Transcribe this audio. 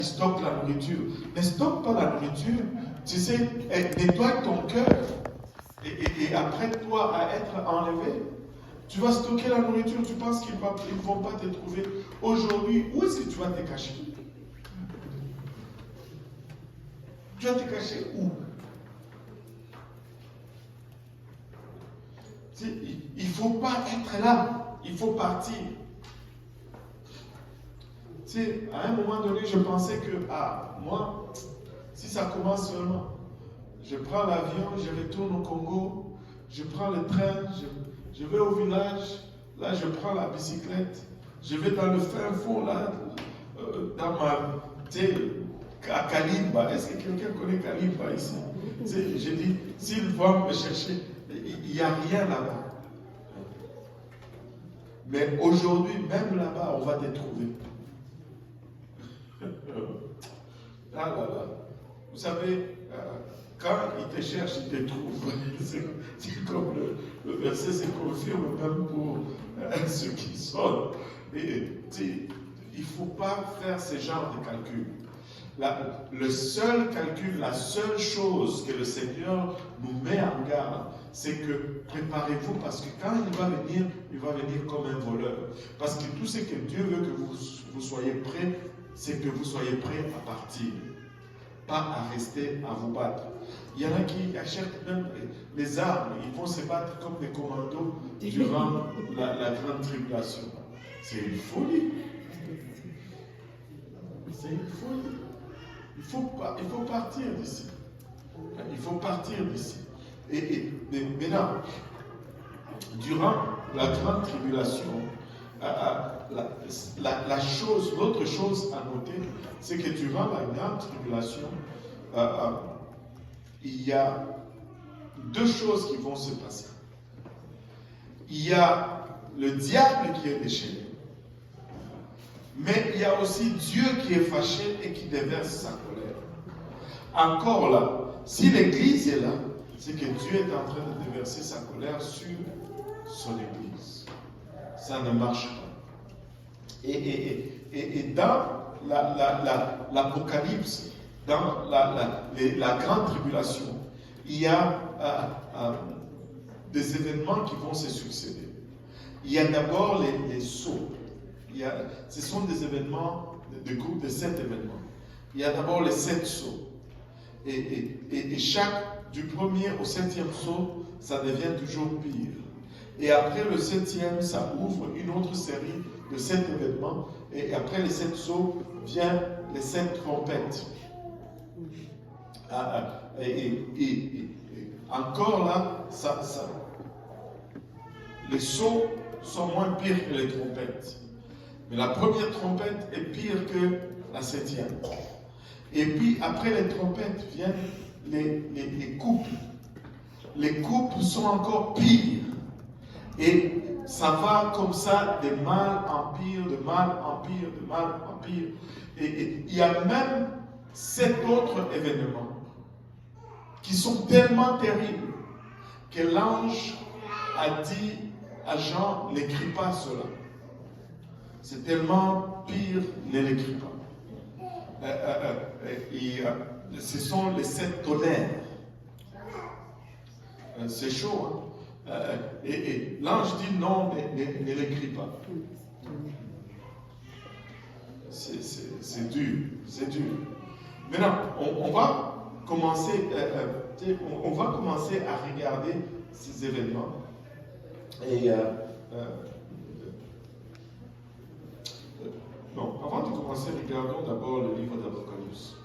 stocke la nourriture. Ne stocke pas la nourriture. Tu sais, nettoie ton cœur. Et apprête-toi à être enlevé. Tu vas stocker la nourriture, tu penses qu'ils ne vont pas te trouver. Aujourd'hui, où est-ce que tu vas te cacher? Tu vas te cacher où? Il ne faut pas être là. Il faut partir. Tu sais, à un moment donné, je pensais que, moi, si ça commence seulement, je prends l'avion, je retourne au Congo, je prends le train, je vais au village, là je prends la bicyclette, je vais dans le fin fond, là, dans ma, tu sais, à Kalimba. Est-ce que quelqu'un connaît Kalimba ici? Tu sais, j'ai dit, s'ils vont me chercher, il n'y a rien là-bas. Mais aujourd'hui, même là-bas, on va te trouver. Ah là là. Vous savez, quand il te cherche, il te trouve. C'est comme le verset se confirme même pour ceux qui sont. Et il ne faut pas faire ce genre de calcul. Le seul calcul, la seule chose que le Seigneur nous met en garde, c'est que préparez-vous, parce que quand il va venir comme un voleur. Parce que tout ce que Dieu veut que vous soyez prêts, c'est que vous soyez prêts à partir. Pas à rester, à vous battre. Il y en a qui achètent même les armes, ils vont se battre comme des commandos durant la grande tribulation. C'est une folie. C'est une folie. Il faut partir d'ici. Il faut partir d'ici. Et maintenant, durant la grande tribulation, l'autre chose à noter, c'est que durant la grande tribulation, il y a deux choses qui vont se passer. Il y a le diable qui est déchaîné, mais il y a aussi Dieu qui est fâché et qui déverse sa colère. Encore là, si l'Église est là, c'est que Dieu est en train de déverser sa colère sur son Église. Ça ne marche pas. Et dans l'Apocalypse, dans la grande tribulation, il y a des événements qui vont se succéder. Il y a d'abord les sauts. Ce sont des événements, des groupes de 7 événements. Il y a d'abord les 7 sauts. Et chaque, du premier au 7e saut, ça devient toujours pire. Et après le 7e, ça ouvre une autre série de 7 événements. Et après les 7 sauts, viennent les 7 trompettes. Encore là, les sauts sont moins pires que les trompettes. Mais la première trompette est pire que la 7e. Et puis après les trompettes viennent les coupes. Les coupes sont encore pires. Et ça va comme ça de mal en pire, de mal en pire, de mal en pire. Et il y a même 7 autres événements qui sont tellement terribles que l'ange a dit à Jean, n'écris pas cela. C'est tellement pire, ne l'écris pas. Ce sont les 7 tonnerres. C'est chaud, hein? Et l'ange dit non, ne l'écris pas. C'est dur, c'est dur. Maintenant, on va commencer à regarder ces événements. Et non, avant de commencer, regardons d'abord le livre d'Apocalypse.